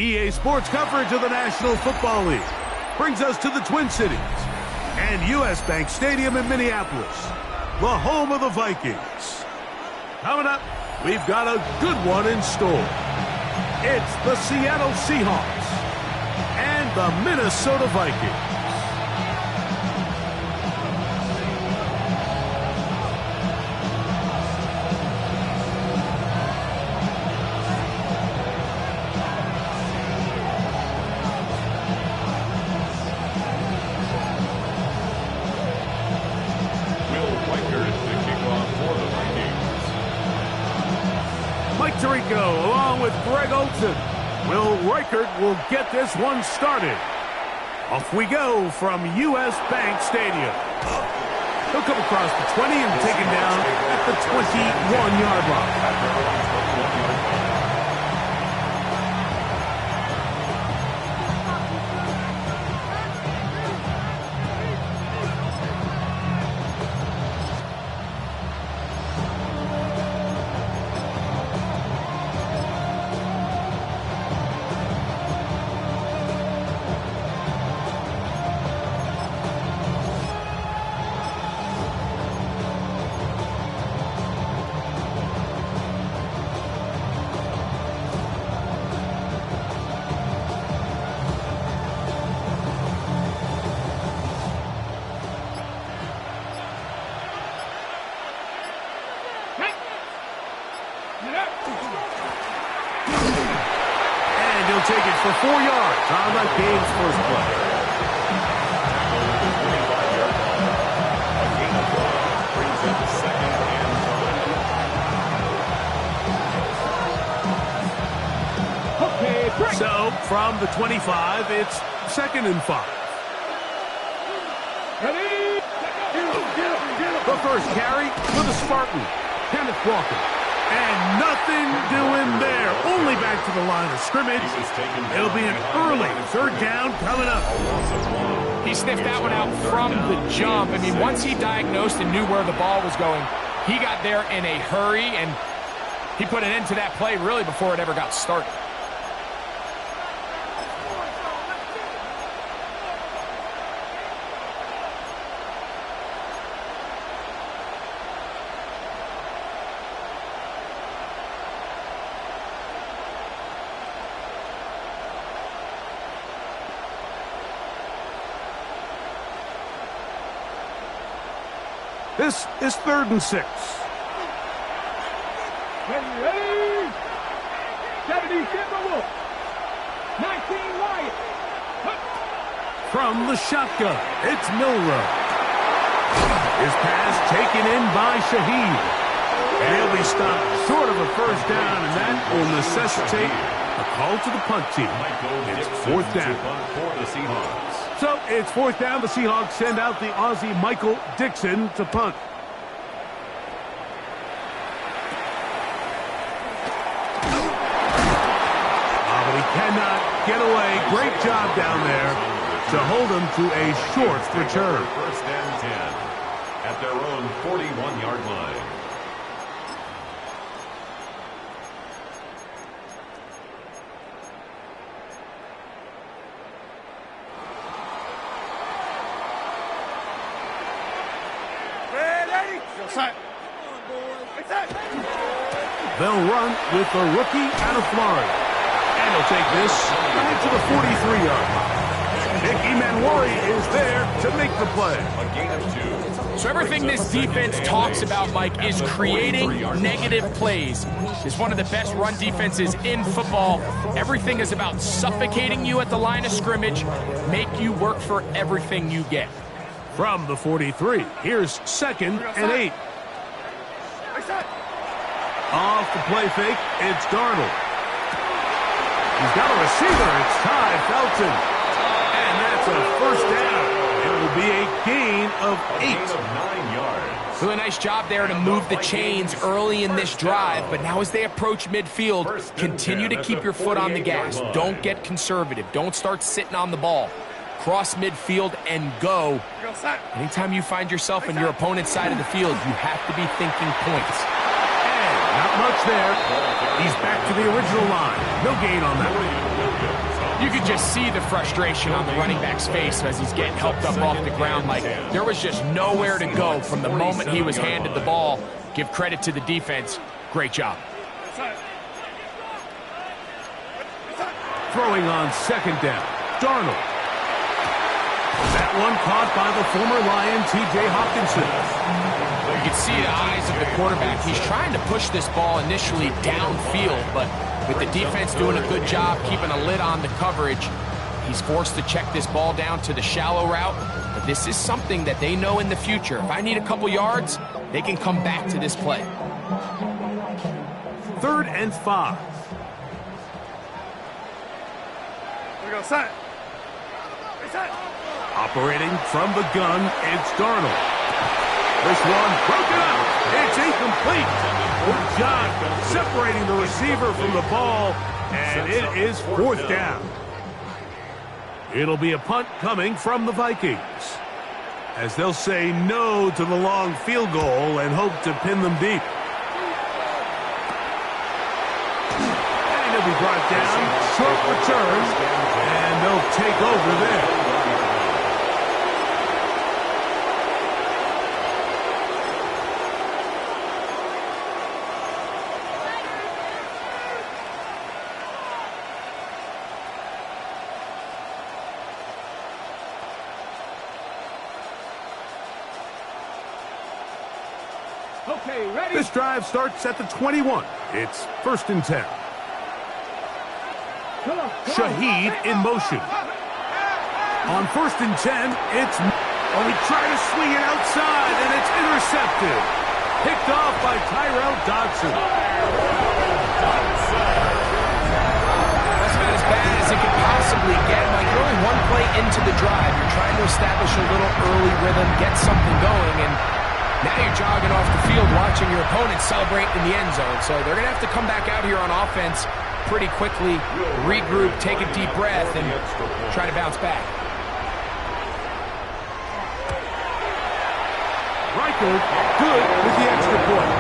EA Sports coverage of the National Football League brings us to the Twin Cities and U.S. Bank Stadium in Minneapolis, the home of the Vikings. Coming up, we've got a good one in store. It's the Seattle Seahawks and the Minnesota Vikings. Along with Greg Olsen. Will Reichert will get this one started. Off we go from U.S. Bank Stadium. He'll come across the 20 and taken down at the 21-yard line. And he'll take it for 4 yards on the game's first play. So, from the 25, it's 2nd and 5. The first carry for the Spartan, Kenneth Walker. And nothing doing there. Only back to the line of scrimmage. It'll be an early 3rd down coming up. He sniffed that one out from the jump. I mean, once he diagnosed and knew where the ball was going, he got there in a hurry, and he put an end to that play really before it ever got started. This is 3rd and 6. Ready. 77 19 Wyatt. From the shotgun, it's Milrow. His pass taken in by Shaheed. And he'll be stopped short of a 1st down, and that will necessitate a call to the punt team. It's 4th down. So it's 4th down. The Seahawks send out the Aussie Michael Dixon to punt. But he cannot get away. Great job down there to hold him to a short return. 1st and 10 at their own 41-yard line. They'll run with the rookie out of Florida. And he'll take this back to the 43-yard line. Nicky Manwari is there to make the play. A gain of 2. So everything this defense talks about, Mike, is creating negative plays. It's one of the best run defenses in football. Everything is about suffocating you at the line of scrimmage, make you work for everything you get. From the 43, here's 2nd and 8. Off the play fake, it's Darnold. He's got a receiver, it's Ty Felton. And that's a 1st down. It will be a gain of 8. A gain of 9 yards. Really nice job there to move the chains early in this drive, but now as they approach midfield, continue to keep your foot on the gas. Don't get conservative. Don't start sitting on the ball. Cross midfield and go. Anytime you find yourself on your opponent's side of the field, you have to be thinking points. And not much there. He's back to the original line. No gain on that. You could just see the frustration on the running back's face as he's getting helped up off the ground. Like, there was just nowhere to go from the moment he was handed the ball. Give credit to the defense. Great job. Throwing on second down, Darnold. That one caught by the former Lion, T.J. Hawkinson. You can see the eyes of the quarterback. He's trying to push this ball initially downfield, but with the defense doing a good job keeping a lid on the coverage, he's forced to check this ball down to the shallow route. But this is something that they know in the future. If I need a couple yards, they can come back to this play. 3rd and 5. We go set. Reset. Operating from the gun, it's Darnold. This one broken up. It's incomplete. Good job separating the receiver from the ball, and it is 4th down. It'll be a punt coming from the Vikings, as they'll say no to the long field goal and hope to pin them deep. And he'll be brought down, short return, and they'll take over there. Okay, ready? This drive starts at the 21. It's 1st and 10. Shaheed in motion. On 1st and 10, it's... Oh, he tried to swing it outside, and it's intercepted. Picked off by Tyrell Dodson. That's about as bad as it could possibly get. Like, you're only one play into the drive. You're trying to establish a little early rhythm, get something going, and now you're jogging off the field watching your opponent celebrate in the end zone. So they're going to have to come back out here on offense pretty quickly, regroup, take a deep breath, and try to bounce back. Riker, good with the extra point.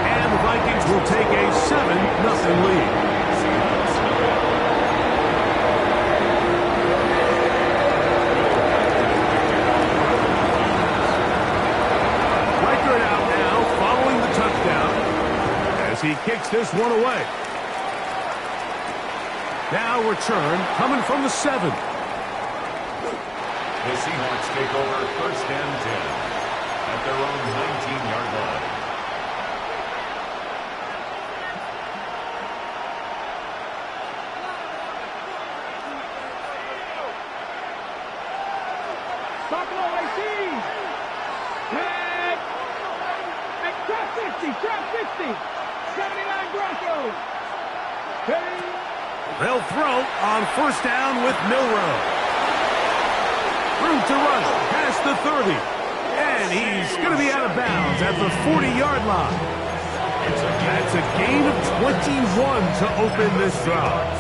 And the Vikings will take a 7-0 lead. Riker out now, following the touchdown, as he kicks this one away. Now return coming from the 7. The Seahawks take over 1st and 10 at their own 19-yard line. Stop low, AC. And trap 50, trap 50. 79 Broncos. Hey. They'll throw on 1st down with Milrow. Room to run past the 30. And he's going to be out of bounds at the 40-yard line. That's a gain of 21 to open this drive.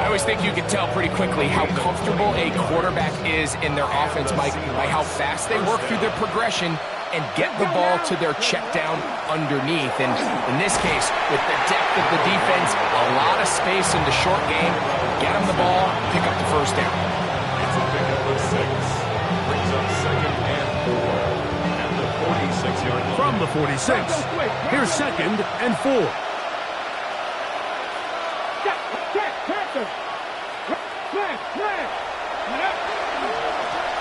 I always think you can tell pretty quickly how comfortable a quarterback is in their offense, Mike, by how fast they work through their progression and get the ball to their check down underneath. And in this case, with the depth of the defense, a lot of space in the short game, get them the ball, pick up the 1st down. It's a pickup of 6. Brings up 2nd and 4 at the 46-yard line. From the 46, here's 2nd and 4.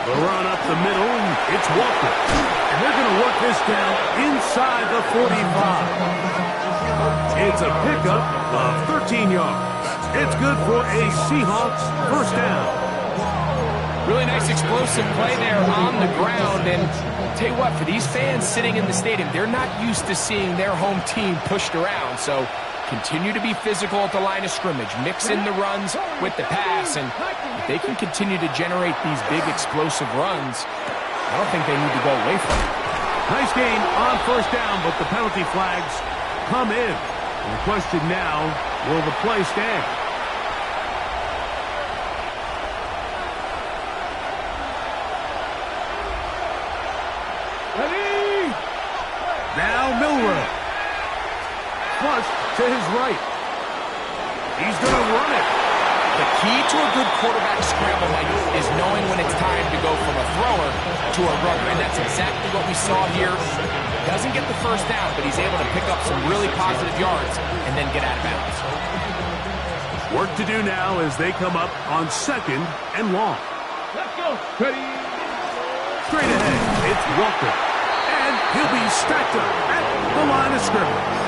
The run up the middle, and it's Walker. And they're going to work this down inside the 45. It's a pickup of 13 yards. It's good for a Seahawks 1st down. Really nice explosive play there on the ground. And I'll tell you what, for these fans sitting in the stadium, they're not used to seeing their home team pushed around. So continue to be physical at the line of scrimmage. Mix in the runs with the pass. And if they can continue to generate these big explosive runs, I don't think they need to go away from it. Nice gain on 1st down, but the penalty flags come in. And the question now, will the play stand? Ready? Now Milrow. Flush to his right. He's going to run it. The key to a good quarterback scramble, Mike, is knowing when it's time to go from a thrower to a runner, and that's exactly what we saw here. Doesn't get the first down, but he's able to pick up some really positive yards and then get out of bounds. Work to do now as they come up on 2nd and long. Let's go. Ready. Straight ahead, it's Walker. And he'll be stacked up at the line of scrimmage.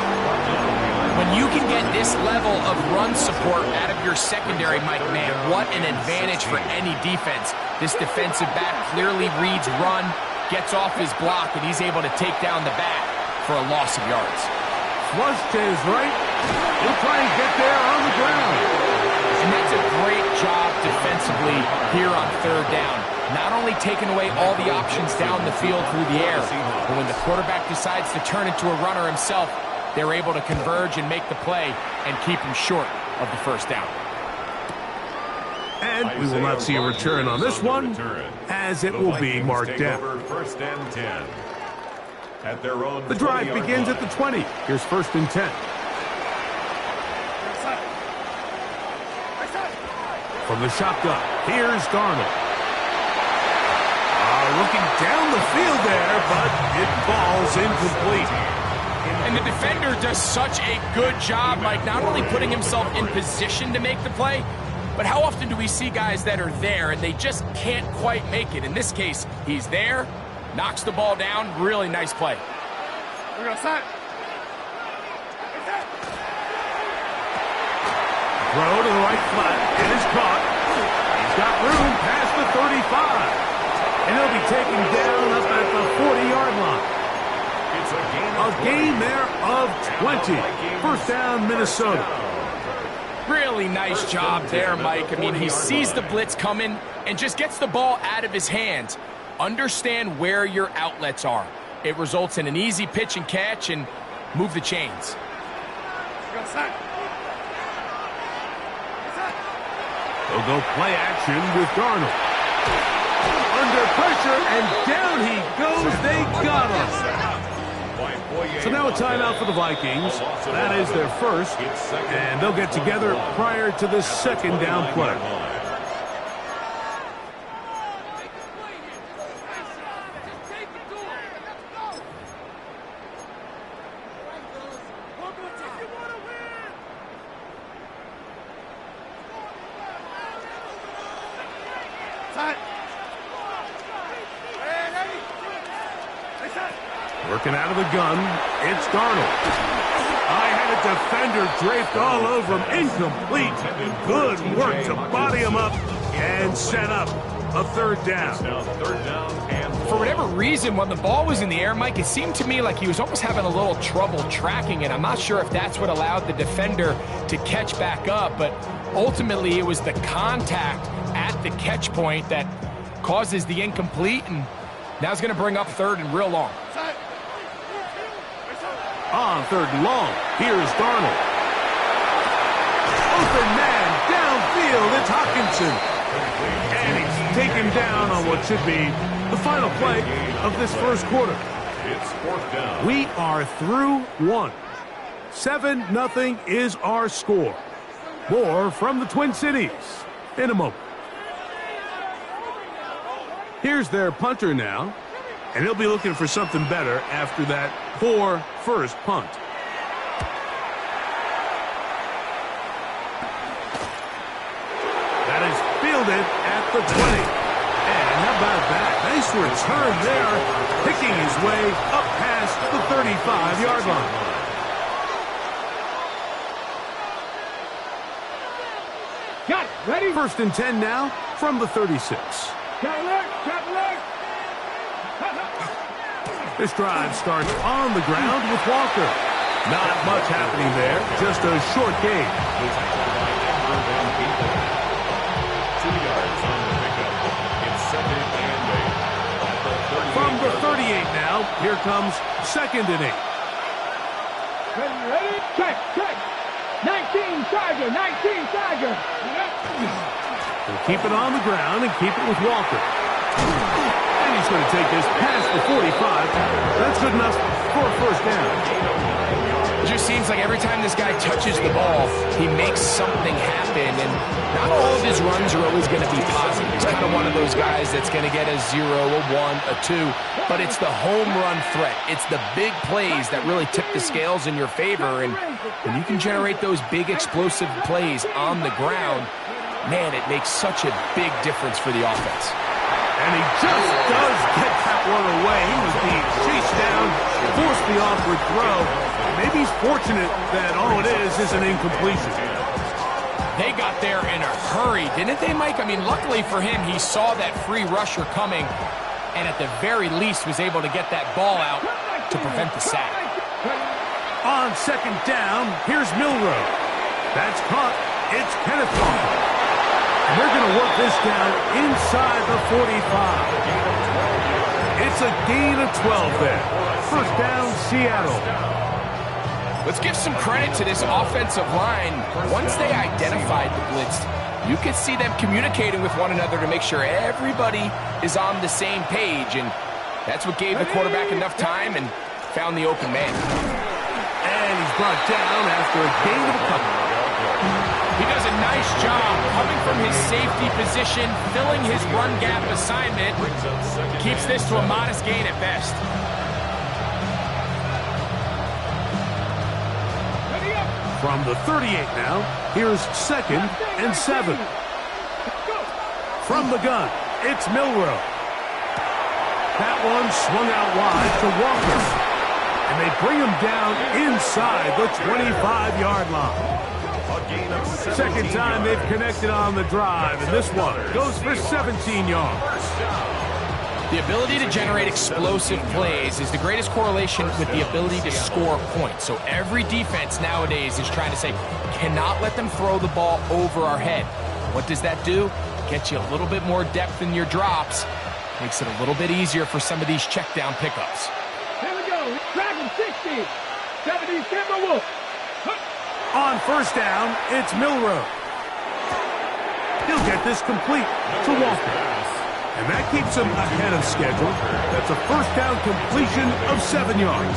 When you can get this level of run support out of your secondary, Mike, man, what an advantage for any defense. This defensive back clearly reads run, gets off his block, and he's able to take down the back for a loss of yards. Flush to his right. He'll try and get there on the ground. And that's a great job defensively here on 3rd down. Not only taking away all the options down the field through the air, but when the quarterback decides to turn into a runner himself, they're able to converge and make the play and keep him short of the 1st down. And we will not see a return on this one, as it will be marked down. 1st and 10. At their own The drive begins at the 20. Here's 1st and 10. From the shotgun, here's Darnold. Looking down the field there, but it falls incomplete. And the defender does such a good job, Mike, not only putting himself in position to make the play, but how often do we see guys that are there and they just can't quite make it? In this case, he's there, knocks the ball down, really nice play. We're going to set. Throw to the right flat. It is caught. He's got room past the 35. And he'll be taken down up at the 40-yard line. It's A gain there of 20. 1st down, Minnesota. Really nice job there, Mike. I mean, he sees the blitz coming and just gets the ball out of his hands. Understand where your outlets are. It results in an easy pitch and catch and move the chains. They'll go play action with Darnold. Under pressure, and down he goes. They got him. So now a timeout for the Vikings. That is their 1st, and they'll get together prior to this 2nd down play. Working out of the gun, it's Darnold. I had a defender draped all over him. Incomplete. Good work to body him up and set up a 3rd down. For whatever reason, when the ball was in the air, Mike, it seemed to me like he was almost having a little trouble tracking it. I'm not sure if that's what allowed the defender to catch back up, but ultimately it was the contact at the catch point that causes the incomplete, and now it's going to bring up 3rd and real long. On 3rd and long, here's Darnold. Open man, downfield, it's Hockenson. And he's taken down on what should be the final play of this 1st quarter. It's 4th down. We are through 1. 7-0 is our score. More from the Twin Cities in a moment. Here's their punter now. And he'll be looking for something better after that poor 1st punt. That is fielded at the 20. And how about that? Nice return there, picking his way up past the 35-yard line. Got it. Ready? 1st and 10 now from the 36. Cadillac. This drive starts on the ground with Walker. Not much happening there, just a short gain. 2 yards on the pickup. It's 2nd and 8. From the 38 now, here comes 2nd and 8. Ready? Check. 19 Tiger. They'll keep it on the ground and keep it with Walker. And he's going to take this past the 45. That's good enough for a 1st down. It just seems like every time this guy touches the ball, he makes something happen, and not all of his runs are always going to be positive. He's kind of one of those guys that's going to get a 0, a 1, a 2, but it's the home run threat. It's the big plays that really tip the scales in your favor, and when you can generate those big explosive plays on the ground, man, it makes such a big difference for the offense. And he just does get that one away. He was being chased down, forced the awkward throw. Maybe he's fortunate that all it is an incompletion. They got there in a hurry, didn't they, Mike? I mean, luckily for him, he saw that free rusher coming, and at the very least was able to get that ball out to prevent the sack. On second down, here's Milroe. That's caught. It's Kenneth Walker. And they're going to work this down inside the 45. It's a gain of 12 there. First down, Seattle. Let's give some credit to this offensive line. Once they identified the blitz, you could see them communicating with one another to make sure everybody is on the same page. And that's what gave the quarterback enough time and found the open man. And he's brought down after a gain of a couple. He does a nice job coming from his safety position, filling his run gap assignment. Keeps this to a modest gain at best. From the 38 now, here's second and 7. From the gun, it's Milroe. That one swung out wide to Walker. And they bring him down inside the 25-yard line. Second time they've connected on the drive, and this one goes for 17 yards. The ability to generate explosive plays is the greatest correlation with the ability to score points. So every defense nowadays is trying to say, cannot let them throw the ball over our head. What does that do? Gets you a little bit more depth in your drops. Makes it a little bit easier for some of these check down pickups. Here we go. Dragon 60. 70 Timberwolves. On first down, it's Milroe. He'll get this complete to Walker. And that keeps him ahead of schedule. That's a first down completion of 7 yards.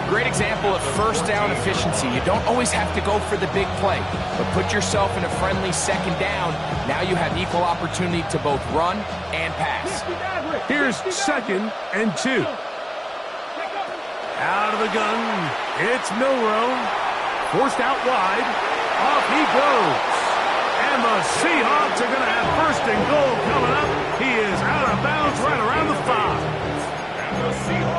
Great example of first down efficiency. You don't always have to go for the big play, but put yourself in a friendly second down. Now you have equal opportunity to both run and pass. Here's second and 2. Out of the gun, it's Milroe. Forced out wide. Off he goes. And the Seahawks are going to have first and goal coming up. He is out of bounds right around the 5.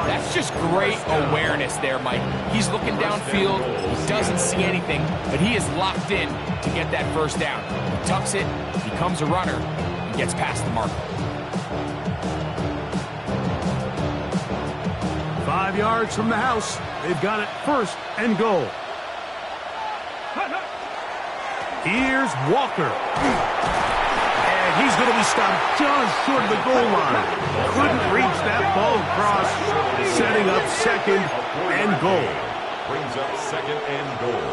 That's just great awareness there, Mike. He's looking downfield. He doesn't see anything, but he is locked in to get that first down. He tucks it, becomes a runner, and gets past the marker. 5 yards from the house. They've got it first and goal. Here's Walker. And he's going to be stopped just short of the goal line. Couldn't reach that ball across, setting up second and goal. Brings up second and goal.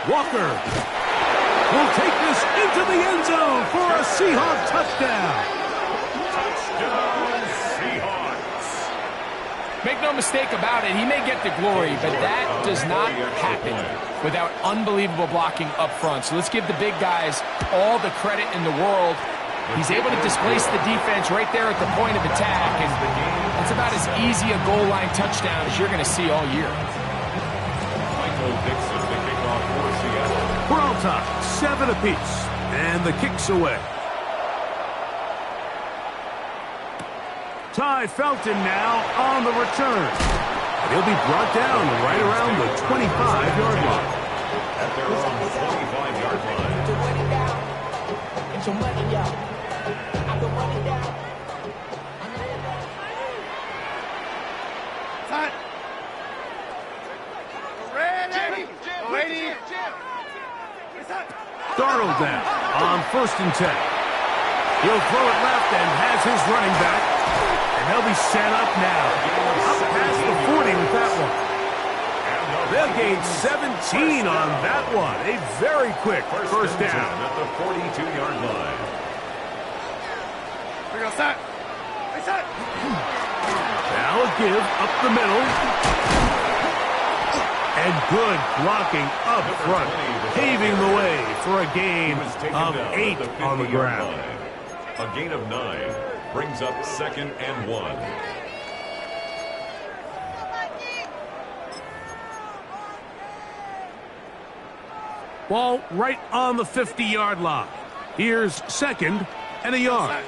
Walker will take this into the end zone for a Seahawk touchdown. Touchdown, Seahawks. Make no mistake about it, he may get the glory, but that does not happen without unbelievable blocking up front. So let's give the big guys all the credit in the world. He's able to displace the defense right there at the point of attack, and it's about as easy a goal line touchdown as you're going to see all year. Michael Dixon, the kickoff for Seattle. We're on top, 7 apiece, and the kick's away. Ty Felton now on the return. He'll be brought down right around the 25-yard line. At their own 25-yard line. Darnold down on first and 10. He'll throw it left and has his running back. And they'll be set up now. Up past the 40 with that one. They'll gain 17 on that one. A very quick first down. At the 42-yard line. Now Now a give up the middle. And good blocking up front, paving the way for a gain of 8 on the ground. A gain of 9 brings up 2nd and 1. Ball right on the 50-yard line. Here's 2nd and a yard.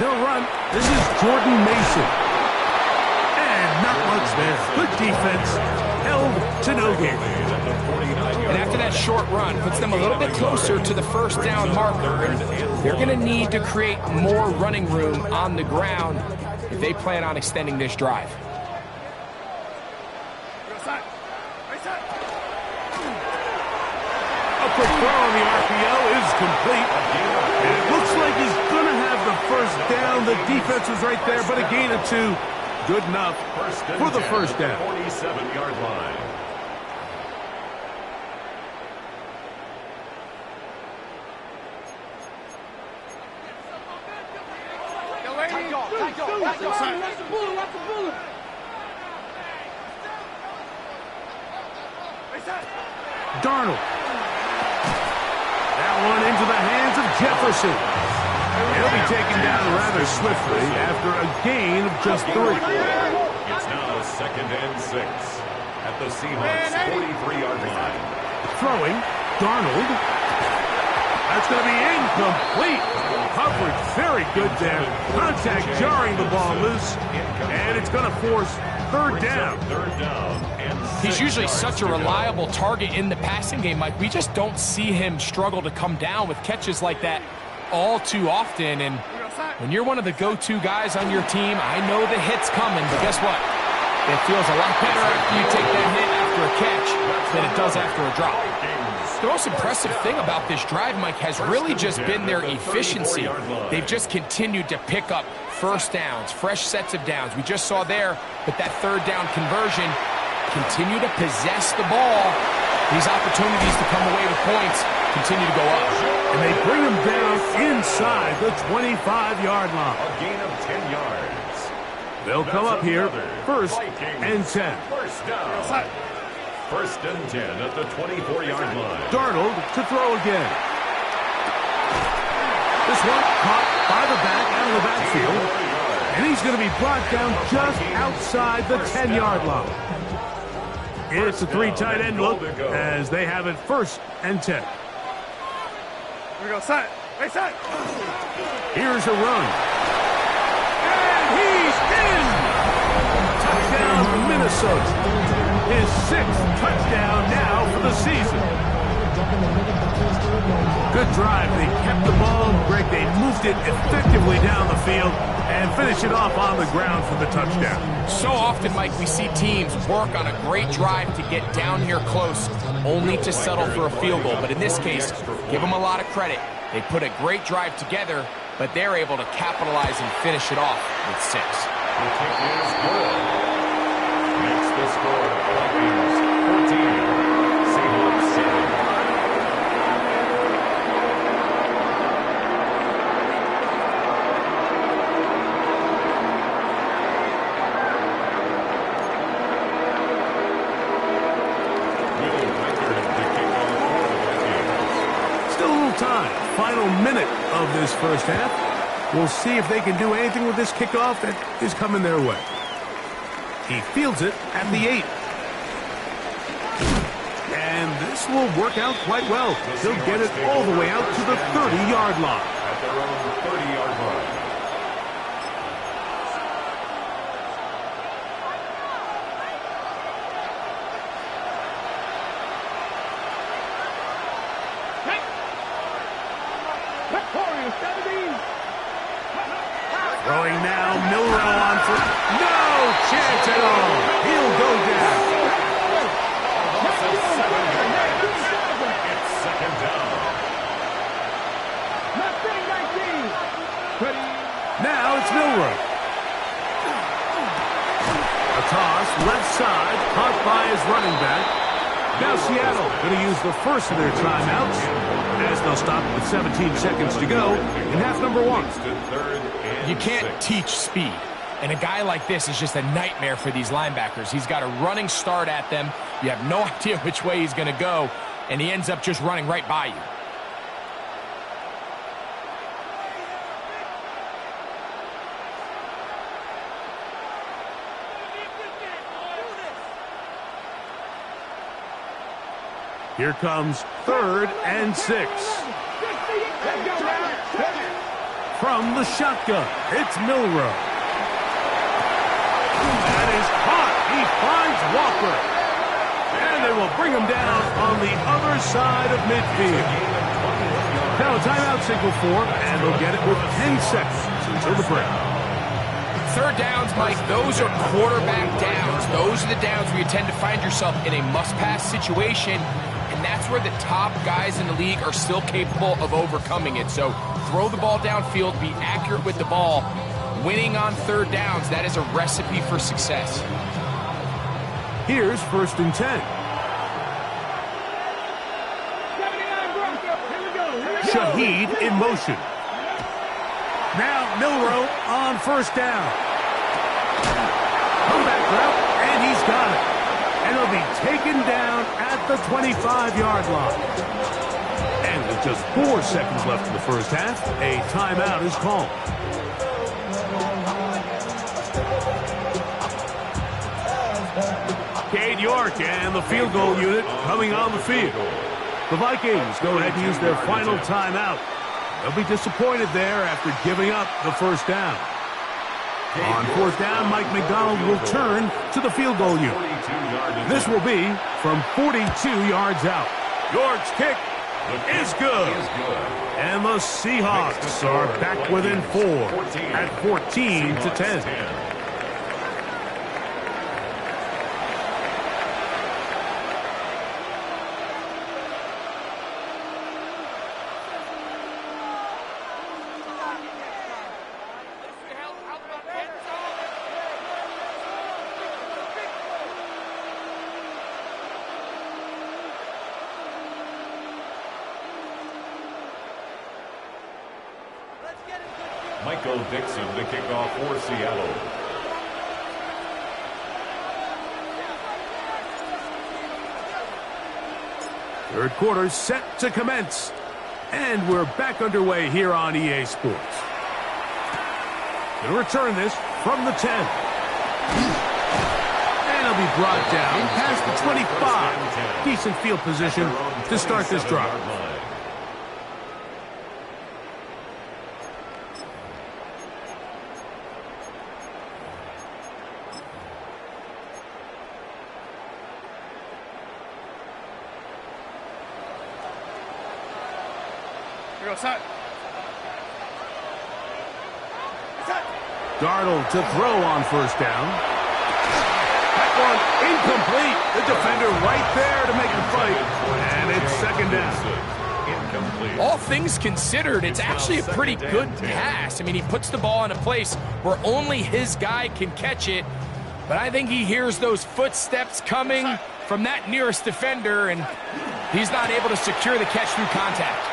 They'll run. This is Jordan Mason. And not much there. Good defense. Held to no gain. And after that short run, puts them a little bit closer to the first down marker. And they're going to need to create more running room on the ground if they plan on extending this drive. A quick throw on the RPO is complete. And it looks like he's going to have the first down. The defense was right there, but a gain of 2. Good enough for the first down. 47-yard line. Darnold. That one into the hands of Jefferson. He'll be taken down rather swiftly after a gain of just 3. It's now 2nd and 6 at the Seahawks 43-yard line. Throwing, Darnold. That's going to be incomplete. Coverage very good there. Contact jarring the ball loose. And it's going to force 3rd down. He's usually such a reliable target in the passing game, Mike. We just don't see him struggle to come down with catches like that all too often. And when you're one of the go-to guys on your team, I know the hit's coming, but guess what? It feels a lot better after you take that hit after a catch than it does after a drop. The most impressive thing about this drive, Mike, has really just been their efficiency. They've just continued to pick up first downs, fresh sets of downs. We just saw there with that 3rd down conversion, continue to possess the ball. These opportunities to come away with points continue to go up. And they bring him down inside the 25-yard line. A gain of 10 yards. They'll come up here, 1st and 10. First down. 1st and 10 at the 24-yard line. Darnold to throw again. This one caught by the back out of the backfield. And he's going to be brought down just outside the 10-yard line. It's a 3 tight end look as they have it 1st and 10. Here we go, set. Hey, set. Here's a run. And he's in! Touchdown, Minnesota. His 6th touchdown now for the season. Good drive. They kept the ball. Greg, they moved it effectively down the field and finish it off on the ground for the touchdown. So often, Mike, we see teams work on a great drive to get down here close, only to settle for a field goal. But in this case, give them a lot of credit. They put a great drive together, but they're able to capitalize and finish it off with 6. The kick is good. Makes the score Vikings 14, Seahawks 7. Final minute of this first half. We'll see if they can do anything with this kickoff that is coming their way. He fields it at the 8. And this will work out quite well. He'll get it all the way out to the 30-yard line. At their own 30-yard line. Throwing now, Milrow on for no chance at all. He'll go down. It's 2nd down. Now it's Milrow. A toss, left side, caught by his running back. Now Seattle going to use the first of their timeouts as they'll stop with 17 seconds to go in half number 1. You can't teach speed. And a guy like this is just a nightmare for these linebackers. He's got a running start at them. You have no idea which way he's going to go, and he ends up just running right by you. Here comes 3rd and 6. From the shotgun, it's Milroe. That is caught. He finds Walker. And they will bring him down on the other side of midfield. Now a timeout signal for him, and they'll get it with 10 seconds until the break. 3rd downs, Mike, those are quarterback downs. Those are the downs where you tend to find yourself in a must-pass situation, and that's where the top guys in the league are still capable of overcoming it. So throw the ball downfield, be accurate with the ball. Winning on 3rd downs, that is a recipe for success. Here's 1st and 10. Shaheed in motion. Now Milroe on 1st down. Comeback route, and he's got it. And he'll be taken down at the 25-yard line. And with just 4 seconds left in the first half, a timeout is called. Cade York and the field goal unit coming on the field. The Vikings go ahead and use their final timeout. They'll be disappointed there after giving up the 1st down. On 4th down, Mike McDonald will turn to the field goal unit. This will be from 42 yards out. York's kick is good. And the Seahawks are back within 4 at 14-10. Michael Dixon to kick off for Seattle. Third quarter set to commence. And we're back underway here on EA Sports. Going to return this from the 10. And he'll be brought down past the 25. Decent field position to start this drive. Darnold to throw on 1st down. That one incomplete. The defender right there to make the fight. And it's 2nd down. Incomplete. All things considered, it's actually a pretty good pass. I mean, he puts the ball in a place where only his guy can catch it. But I think he hears those footsteps coming from that nearest defender, and he's not able to secure the catch through contact.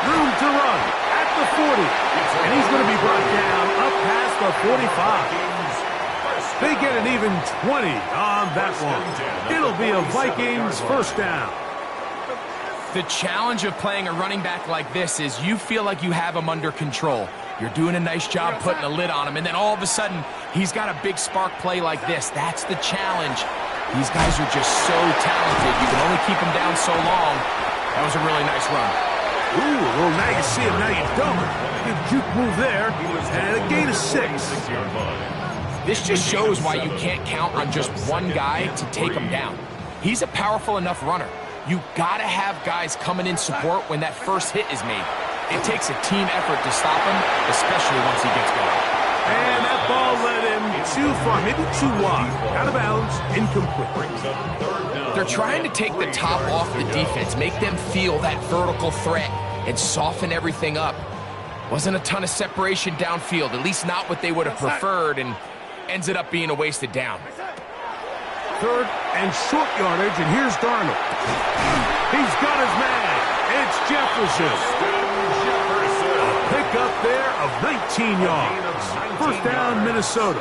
Room to run at the 40. And he's going to be brought down up past the 45. They get an even 20 on that one. It'll be a Vikings 1st down. The challenge of playing a running back like this is you feel like you have him under control. You're doing a nice job putting a lid on him, and then all of a sudden, he's got a big spark play like this. That's the challenge. These guys are just so talented. You can only keep them down so long. That was a really nice run. Ooh, well, now you see him, now you don't. Good juke move there, and a gain of 6. This just shows why you can't count on just one guy to take him down. He's a powerful enough runner. You gotta have guys coming in support when that first hit is made. It takes a team effort to stop him, especially once he gets going. And that ball led him too far, maybe too wide. Out of bounds, incomplete. They're trying to take the top off the defense, make them feel that vertical threat, and soften everything up. Wasn't a ton of separation downfield, at least not what they would have preferred, and ends it up being a wasted down. 3rd and short yardage, and here's Darnold. He's got his man. It's Jefferson. pickup there of 19 yards. First down, Minnesota.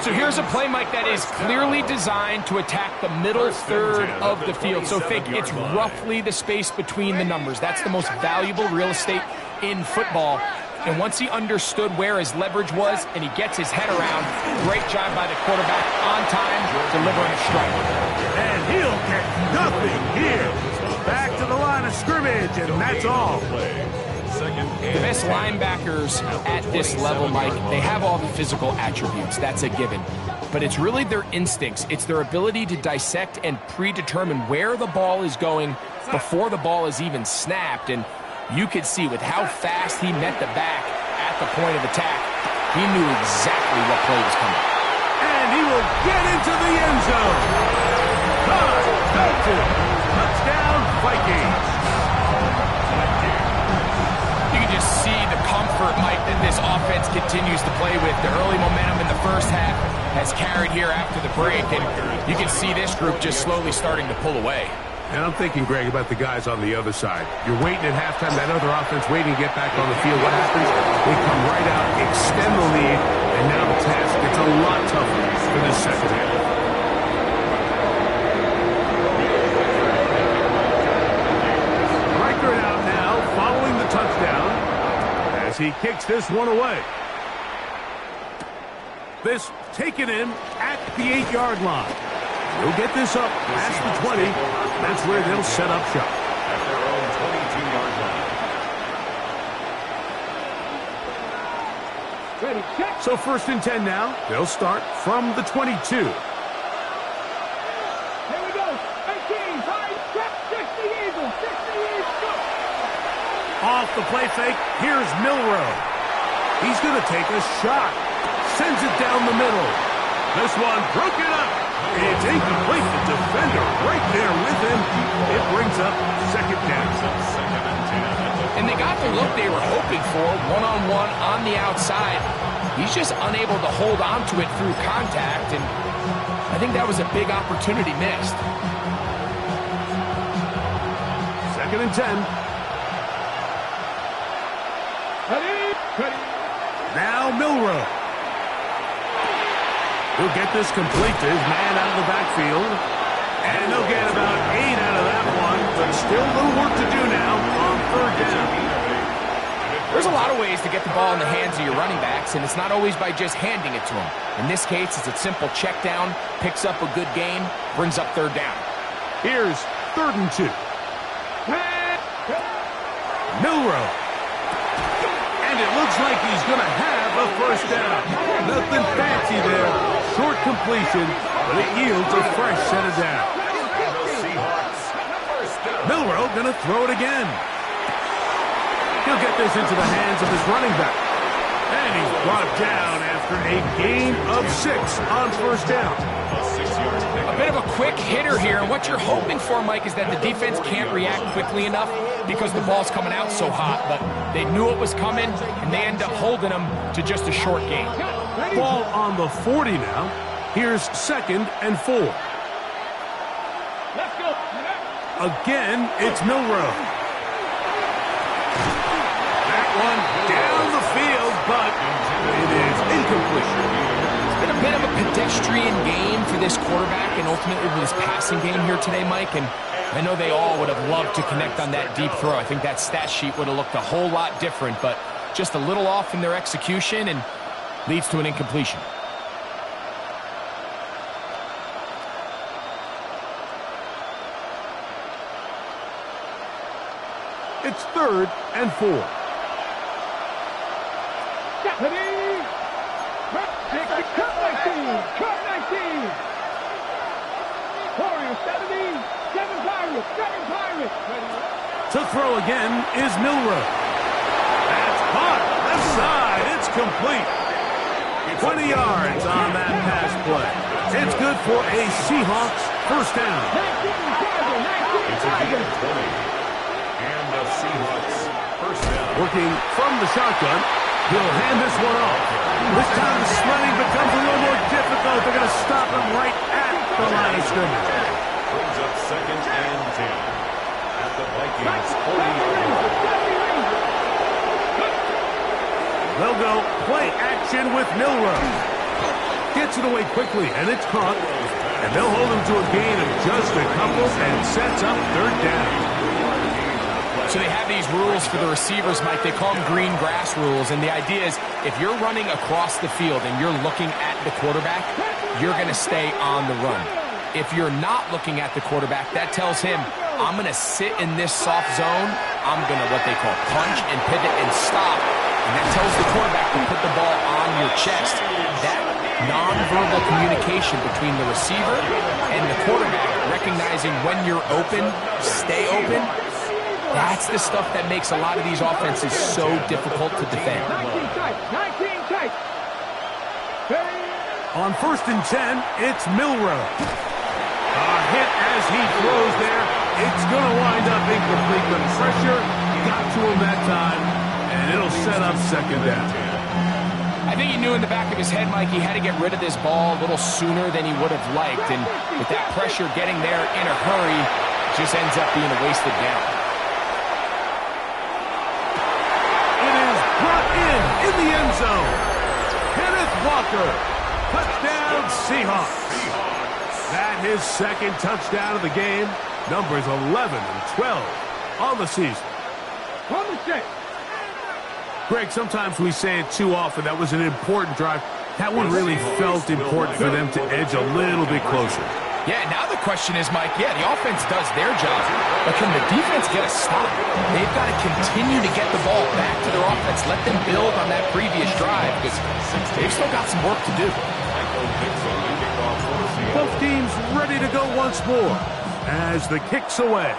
So here's a play, Mike, that is clearly designed to attack the middle third of the field. So think it's roughly the space between the numbers. That's the most valuable real estate in football. And once he understood where his leverage was and he gets his head around, great job by the quarterback on time, delivering a strike. And he'll get nothing here. Back to the line of scrimmage, and that's all. The best linebackers at this level, Mike, they have all the physical attributes. That's a given. But it's really their instincts. It's their ability to dissect and predetermine where the ball is going before the ball is even snapped. And you could see with how fast he met the back at the point of attack, he knew exactly what play was coming. And he will get into the end zone. Touchdown, Vikings. You can just see the comfort, Mike, that this offense continues to play with. The early momentum in the first half has carried here after the break, and you can see this group just slowly starting to pull away. And I'm thinking, Greg, about the guys on the other side. You're waiting at halftime, that other offense waiting to get back on the field. What happens? They come right out, extend the lead, and now the task gets a lot tougher for this second half. Record out now, following the touchdown, as he kicks this one away. This taken in at the 8-yard line. He'll get this up past the 20. That's where they'll set up shop. At their own 22-yard line. Ready, check. So 1st and 10 now. They'll start from the 22. Here we go. 18, 5, check, 60 Eagles, 60 Eagles, go. Off the play fake, here's Milroe. He's going to take a shot. Sends it down the middle. This one broken up. It's incomplete. The defender right there with him. It brings up 2nd down. And they got the look they were hoping for, one-on-one on the outside. He's just unable to hold on to it through contact, and I think that was a big opportunity missed. 2nd and 10. Ready. Now Milroe. He'll get this complete to his man out of the backfield. And they'll get about 8 out of that one, but still a little work to do now on 3rd down. There's a lot of ways to get the ball in the hands of your running backs, and it's not always by just handing it to them. In this case, it's a simple check down, picks up a good gain, brings up 3rd down. Here's 3rd and 2. Milroe. And it looks like he's going to have a 1st down. Nothing fancy there. Short completion, but it yields a fresh set of down. Milroe going to throw it again. He'll get this into the hands of his running back. And he's brought down after a gain of 6 on 1st down. A bit of a quick hitter here, and what you're hoping for, Mike, is that the defense can't react quickly enough because the ball's coming out so hot, but they knew it was coming, and they end up holding them to just a short gain. Ball on the 40 now. Here's 2nd and 4. Let's go. Again, it's Milroe. That one down the field, but it is incomplete. It's been a bit of a pedestrian game for this quarterback and ultimately this passing game here today, Mike, and I know they all would have loved to connect on that deep throw. I think that stat sheet would have looked a whole lot different, but just a little off in their execution and leads to an incompletion. It's 3rd and 4. Ready. Cut 19. Warriors 70. 7 Pirates. Ready. To throw again is Milroe. That's caught. Left side. It's complete. 20 yards on that pass play. It's good for a Seahawks 1st down. 19 It's a gain of 20. And the Seahawks 1st down. Working from the shotgun. He'll hand this one off. This time the sledding becomes a little more difficult. They're going to stop him right at the line of scrimmage. Brings up 2nd and 10. At the Vikings 40-yard line. They'll go play action with Milroe. Gets it away quickly, and it's caught. And they'll hold him to a gain of just a couple and sets up third down. So they have these rules for the receivers, Mike. They call them green grass rules. And the idea is if you're running across the field and you're looking at the quarterback, you're going to stay on the run. If you're not looking at the quarterback, that tells him, I'm going to sit in this soft zone. I'm going to what they call punch and pivot and stop. And that tells the quarterback to put the ball on your chest. That nonverbal communication between the receiver and the quarterback, recognizing when you're open, stay open, that's the stuff that makes a lot of these offenses so difficult to defend. 19 tight. On 1st and 10, it's Milroe. A hit as he throws there. It's going to wind up incomplete, but pressure got to him that time, and it'll set up second down. I think he knew in the back of his head, Mike, he had to get rid of this ball a little sooner than he would have liked. And with that pressure getting there in a hurry, it just ends up being a wasted down. It is brought in the end zone. Kenneth Walker, touchdown Seahawks. That his second touchdown of the game. Numbers 11 and 12 on the season. On the set. Greg, sometimes we say it too often. That was an important drive. That one really felt important for them to edge a little bit closer. Yeah, now the question is, Mike, the offense does their job, but can the defense get a stop? They've got to continue to get the ball back to their offense. Let them build on that previous drive because they've still got some work to do. Both teams ready to go once more as the kick's away.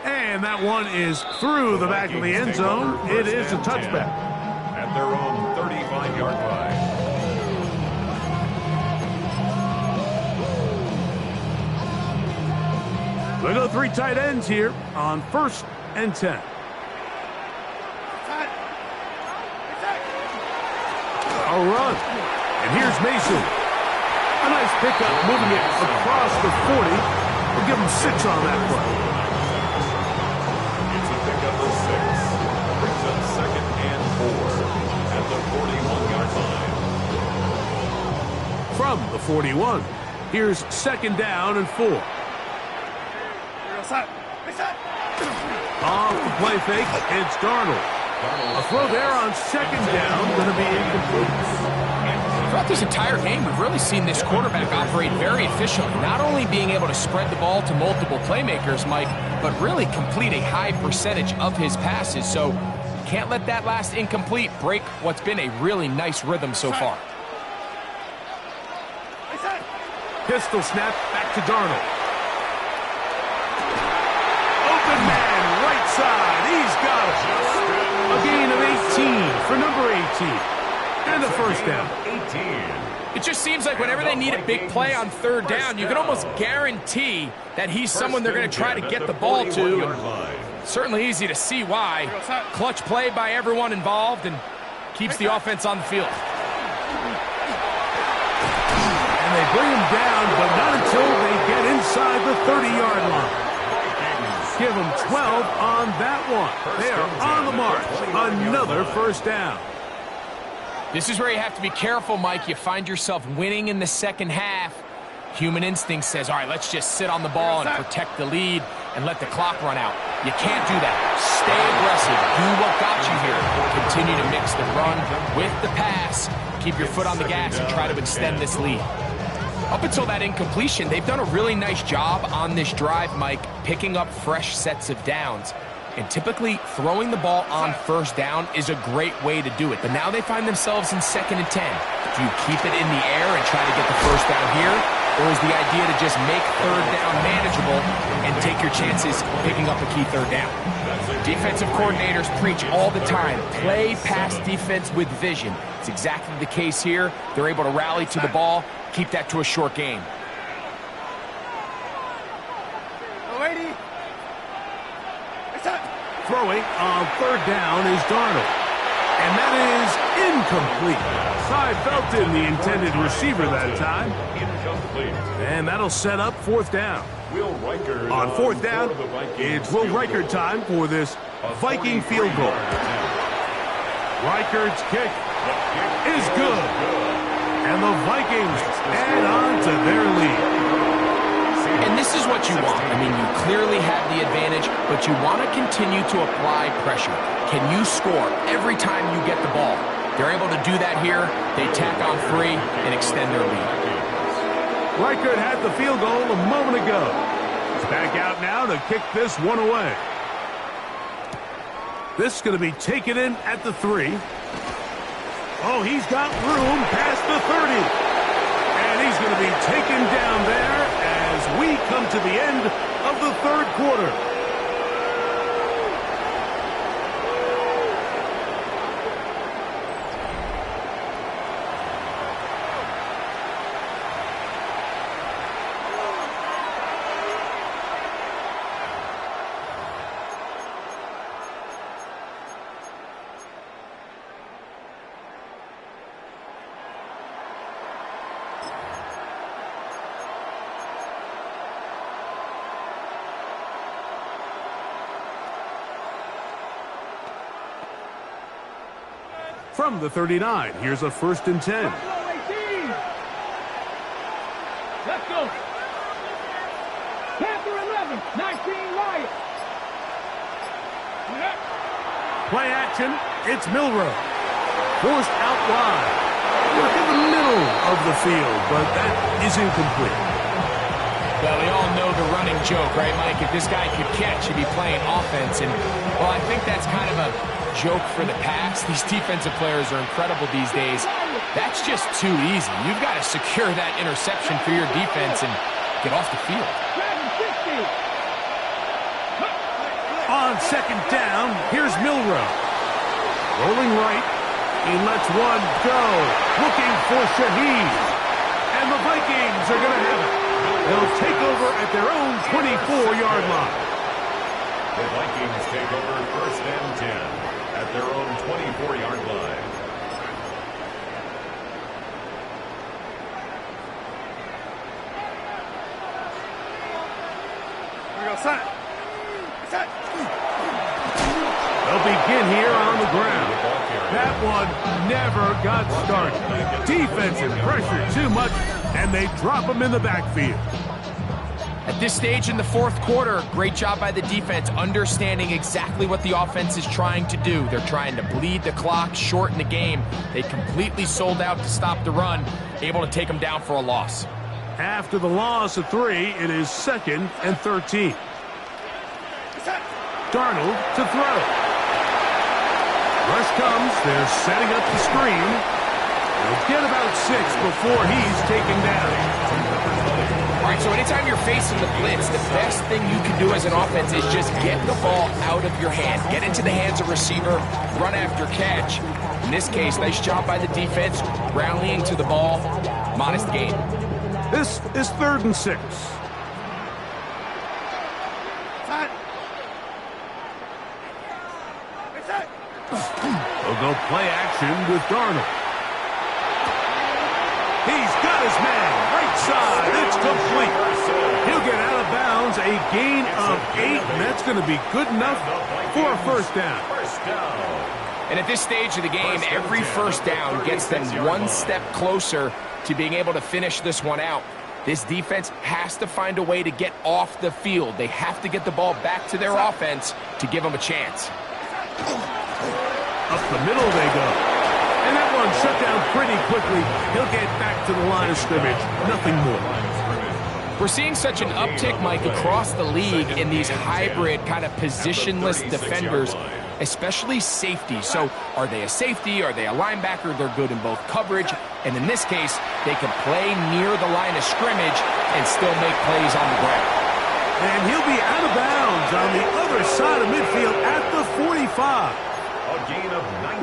And that one is through the back of the end zone. It is a touchback. At their own 35-yard line. They go 3 tight ends here on 1st and 10. A run. And here's Mason. A nice pickup, moving it across the 40. We'll give him 6 on that play. It's a pickup of 6. Brings up 2nd and 4 at the 41-yard line. From the 41, here's 2nd down and 4. Off the play fake, it's Darnold. A throw there on 2nd down, going to be incomplete. Throughout this entire game, we've really seen this quarterback operate very efficiently, not only being able to spread the ball to multiple playmakers, Mike, but really complete a high percentage of his passes. So can't let that last incomplete break what's been a really nice rhythm so far. Pistol snap back to Darnold. Open man, right side. He's got it. A gain of 18 for number 18. And the first down. It just seems like whenever they need a big play on 3rd down, you can almost guarantee that he's someone they're going to try to get the ball to. And certainly easy to see why. Clutch play by everyone involved and keeps the offense on the field. And they bring him down, but not until they get inside the 30-yard line. Give them 12 on that one. They are on the march. Another first down. This is where you have to be careful, Mike. You find yourself winning in the second half. Human instinct says, all right, let's just sit on the ball and protect the lead and let the clock run out. You can't do that. Stay aggressive. Do what got you here. Continue to mix the run with the pass. Keep your foot on the gas and try to extend this lead. Up until that incompletion, they've done a really nice job on this drive, Mike, picking up fresh sets of downs. And typically, throwing the ball on 1st down is a great way to do it. But now they find themselves in 2nd and 10. Do you keep it in the air and try to get the first down here? Or is the idea to just make 3rd down manageable and take your chances picking up a key 3rd down? Defensive coordinators preach all the time, play pass defense with vision. It's exactly the case here. They're able to rally to the ball, keep that to a short game. Throwing on 3rd down is Darnold. And that is incomplete. Ty Felton, the intended receiver that time. Incomplete. And that'll set up 4th down. On fourth down, it's Will Reichard time for this Viking field goal. Reichard's kick is good. And the Vikings add on to their lead. And this is what you want. I mean, you clearly have the advantage, but you want to continue to apply pressure. Can you score every time you get the ball? They're able to do that here. They tack on 3 and extend their lead. Reichard had the field goal a moment ago. He's back out now to kick this one away. This is going to be taken in at the 3. Oh, he's got room past the 30. And he's going to be taken down there as we come to the end of the third quarter. From the 39, here's a 1st and 10. Let's go. Panther 11, 19 Lions. Play action, it's Milrow. Forced out wide. We're in the middle of the field, but that is incomplete. Well, we all know the running joke, right, Mike? If this guy could catch, he'd be playing offense. And, well, I think that's kind of a joke for the past. These defensive players are incredible these days. That's just too easy. You've got to secure that interception for your defense and get off the field. On 2nd down, here's Milrow. Rolling right. He lets one go. Looking for Shaheed. And the Vikings are going to have it. They'll take over at their own 24-yard line. The Vikings take over 1st and 10 at their own 24-yard line. Here we go, set. Set. They'll begin here on the ground. That one never got started. Defensive pressure too much, and they drop him in the backfield. At this stage in the 4th quarter, great job by the defense understanding exactly what the offense is trying to do. They're trying to bleed the clock, shorten the game. They completely sold out to stop the run, able to take them down for a loss. After the loss of 3, it is 2nd and 13. Darnold to throw. Rush comes. They're setting up the screen. They'll get about 6 before he's taken down. All right, so anytime you're facing the blitz, the best thing you can do as an offense is just get the ball out of your hand. Get into the hands of receiver, run after catch. In this case, nice job by the defense, rallying to the ball. Modest gain. This is 3rd and 6. They'll go play action with Darnold. He's got his man. Right side. It's complete. He'll get out of bounds. A gain of 8, and that's going to be good enough for a 1st down. And at this stage of the game, every 1st down gets them one step closer to being able to finish this one out. This defense has to find a way to get off the field. They have to get the ball back to their offense to give them a chance. Up the middle they go. And that one shut down pretty quickly. He'll get back to the line of scrimmage. Nothing more. We're seeing such an uptick, Mike, across the league in these hybrid kind of positionless defenders, especially safety. So are they a safety? Are they a linebacker? They're good in both coverage. And in this case, they can play near the line of scrimmage and still make plays on the ground. And he'll be out of bounds on the other side of midfield at the 45.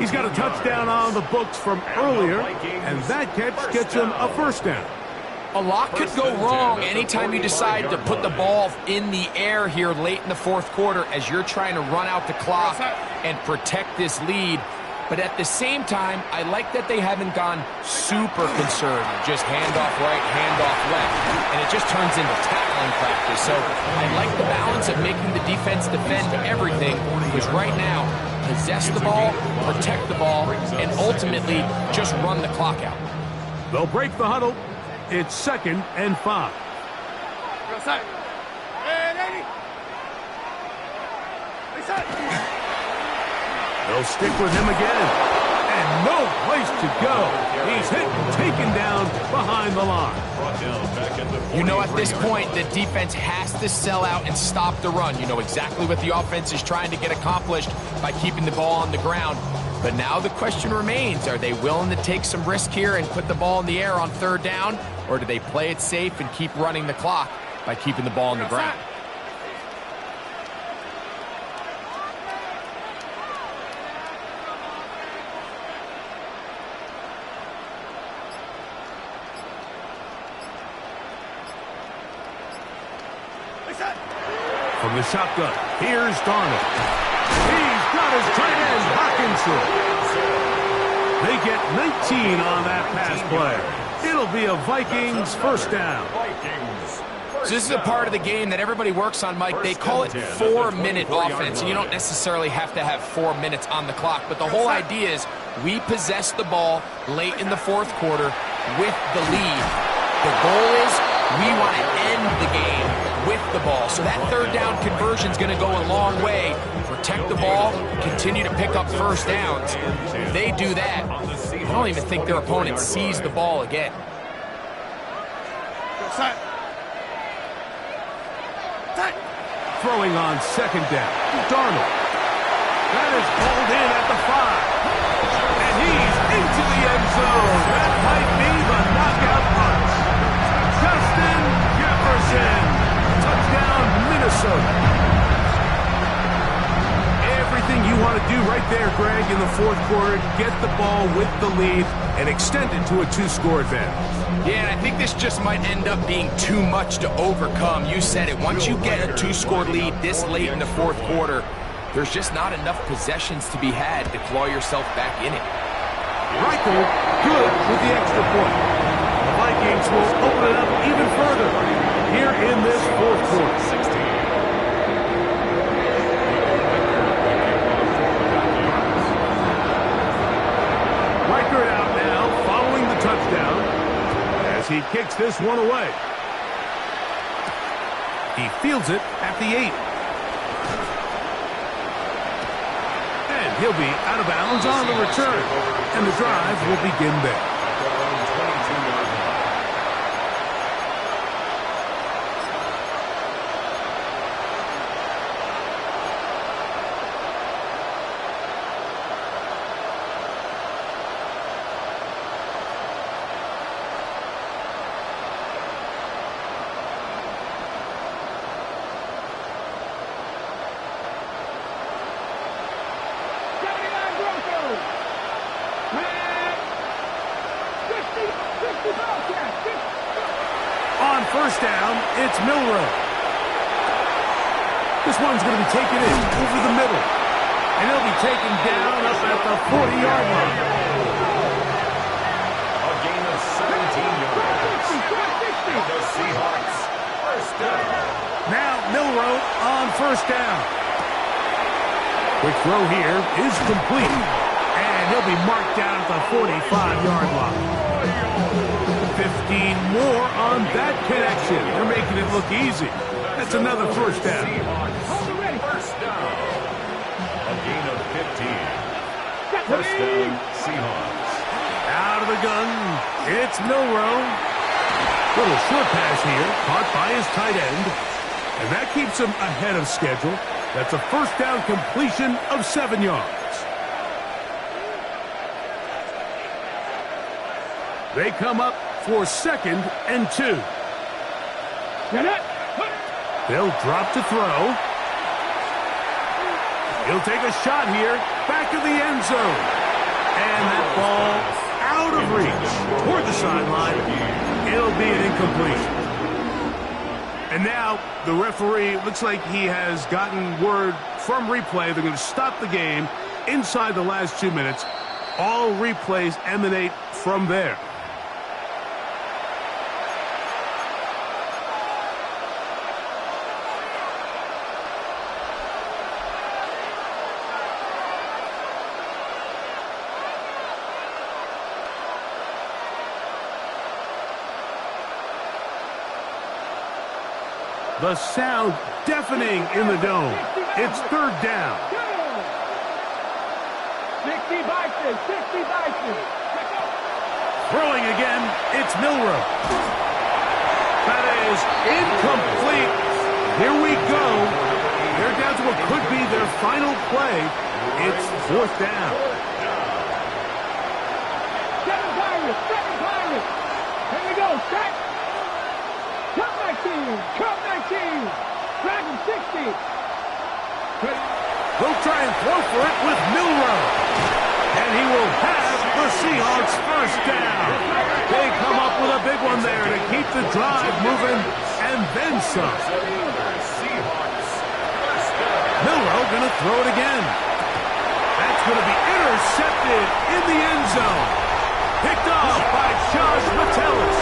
He's got a touchdown on the books from earlier, and that catch gets him a 1st down. A lot could go wrong anytime you decide to put the ball in the air here late in the 4th quarter as you're trying to run out the clock and protect this lead. But at the same time, I like that they haven't gone super conservative, just handoff right, handoff left, and it just turns into tackling practice. So I like the balance of making the defense defend everything, because right now, possess the ball, protect the ball, and ultimately just run the clock out. They'll break the huddle. It's 2nd and 5. They'll stick with him again. And no place to go. He's hit and taken down behind the line. You know, at this point, the defense has to sell out and stop the run. You know exactly what the offense is trying to get accomplished by keeping the ball on the ground. But now the question remains, are they willing to take some risk here and put the ball in the air on 3rd down? Or do they play it safe and keep running the clock by keeping the ball on the ground? From the shotgun, here's Darnold. He's got his tight end, Hawkinson. They get 19 on that pass play. It'll be a Vikings 1st down. So this is a part of the game that everybody works on, Mike. They call it 4-minute offense. And you don't necessarily have to have 4 minutes on the clock. But the whole idea is we possess the ball late in the 4th quarter with the lead. The goal is we want to end the game with the ball. So that 3rd down conversion is going to go a long way. Protect the ball, continue to pick up 1st downs. If they do that, I don't even think their opponent sees the ball again. Throwing on 2nd down, Darnold. That is pulled in at the 5. And he's into the end zone. That might be the knockout punch. Justin Jefferson. Touchdown, Minnesota. Everything you want to do right there, Greg, in the 4th quarter, get the ball with the lead and extend it to a 2-score advantage. Yeah, and I think this just might end up being too much to overcome. You said it. Once you get a 2-score lead this late in the 4th quarter, there's just not enough possessions to be had to claw yourself back in it. Reichel, good with the extra point. The Vikings will open it up even further here in this 4th quarter. Reichel out now, following the touchdown, as he kicks this one away. He fields it at the 8. And he'll be out of bounds on the return. And the drive will begin there. On 1st down, it's Milroe. This one's going to be taken in over the middle. And he'll be taken down up at the 40-yard line. A gain of 17 yards. The Seahawks, 1st down. Now Milroe on 1st down. Quick throw here is complete. And he'll be marked down at the 45-yard line. 15 more on that connection. They're making it look easy. That's another 1st down. 1st down. A gain of 15. 1st down, Seahawks. Out of the gun, it's Milroe. Little short pass here, caught by his tight end. And that keeps him ahead of schedule. That's a 1st down completion of 7 yards. They come up for 2nd and 2. They'll drop to throw. He'll take a shot here, back of the end zone. And that ball out of reach toward the sideline. It'll be an incompletion. And now the referee looks like he has gotten word from replay. They're going to stop the game inside the last 2 minutes. All replays emanate from there. The sound deafening in the dome. It's third down. 60 Vikings, 60 Vikings. Throwing again, it's Milroe. That is incomplete. Here we go. They're down to what could be their final play. It's fourth down. Second Pirates. Here we go, set. Cut 19. Dragon 60. They'll try and throw for it with Milroe. And he will have the Seahawks first down. They come up with a big one there to keep the drive moving and then some. Milroe going to throw it again. That's going to be intercepted in the end zone. Picked off by Josh Metellus.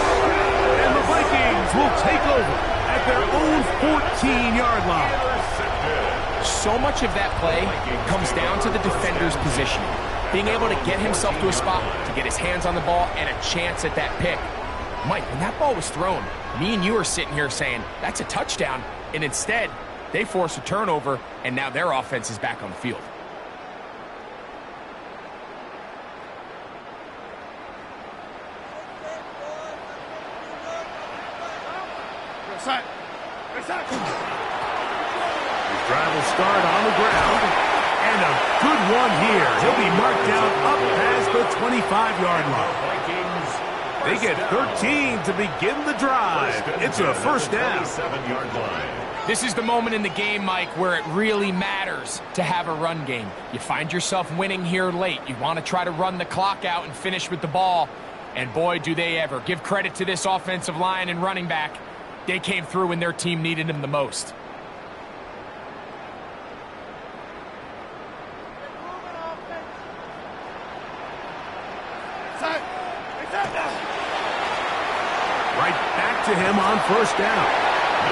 And the Vikings will take over at their own 14-yard line. So much of that play comes down to the defender's positioning. Being able to get himself to a spot, to get his hands on the ball, and a chance at that pick. Mike, when that ball was thrown, me and you are sitting here saying, that's a touchdown. And instead, they force a turnover, and now their offense is back on the field. His drive will start on the ground. And a good one here. He'll be marked down up past the 25-yard line. They get 13 to begin the drive. It's a first down. This is the moment in the game, Mike, where it really matters to have a run game. You find yourself winning here late. You want to try to run the clock out and finish with the ball. And boy, do they ever. Give credit to this offensive line and running back. They came through when their team needed them the most. Right back to him on first down.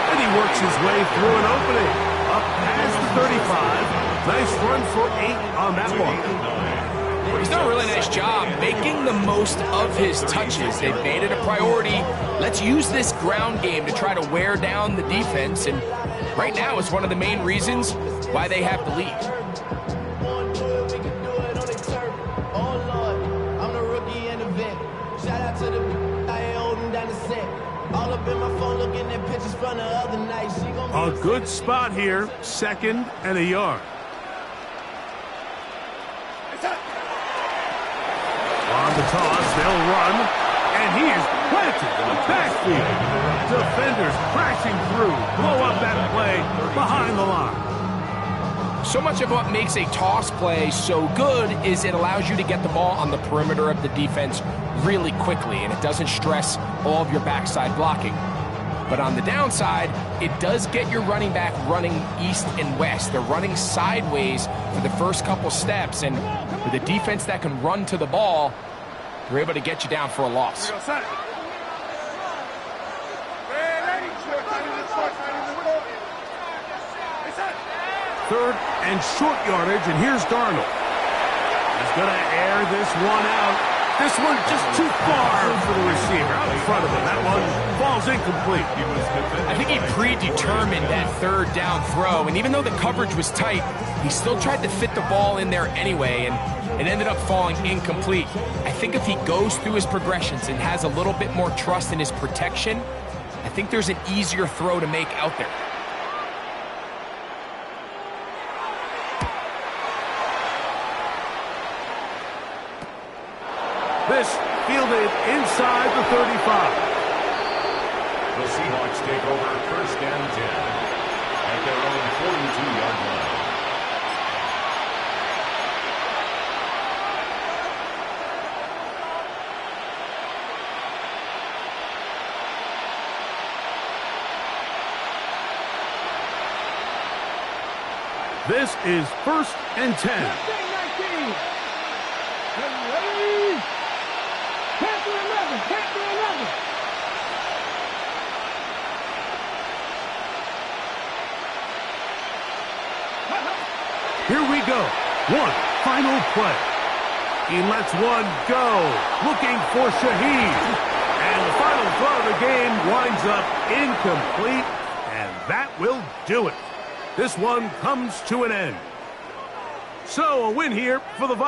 And he works his way through an opening. Up past the 35. Nice run for 8 on that one. He's done a really nice job making the most of his touches. They've made it a priority. Let's use this ground game to try to wear down the defense. And right now it's one of the main reasons why they have the lead. A good spot here, second and a yard. On the toss, they'll run, and he is planted in the backfield. Defenders crashing through, blow up that play behind the line. So much of what makes a toss play so good is it allows you to get the ball on the perimeter of the defense really quickly, and it doesn't stress all of your backside blocking. But on the downside, it does get your running back running east and west. They're running sideways for the first couple steps, and with a defense that can run to the ball, they're able to get you down for a loss. Third and short yardage, and here's Darnold. He's going to air this one out. This one just too far for the receiver out in front of him. That one falls incomplete. I think he predetermined that third down throw, and even though the coverage was tight, he still tried to fit the ball in there anyway, and it ended up falling incomplete. I think if he goes through his progressions and has a little bit more trust in his protection, I think there's an easier throw to make out there. This fielded inside the 35. The Seahawks take over first and 10 at their own 42-yard line. This is first and 10. ready. Get ready. Can't do another. Can't do another. Here we go. One final play. He lets one go. Looking for Shaheed. And the final throw of the game winds up incomplete. And that will do it. This one comes to an end. So a win here for the Vikings.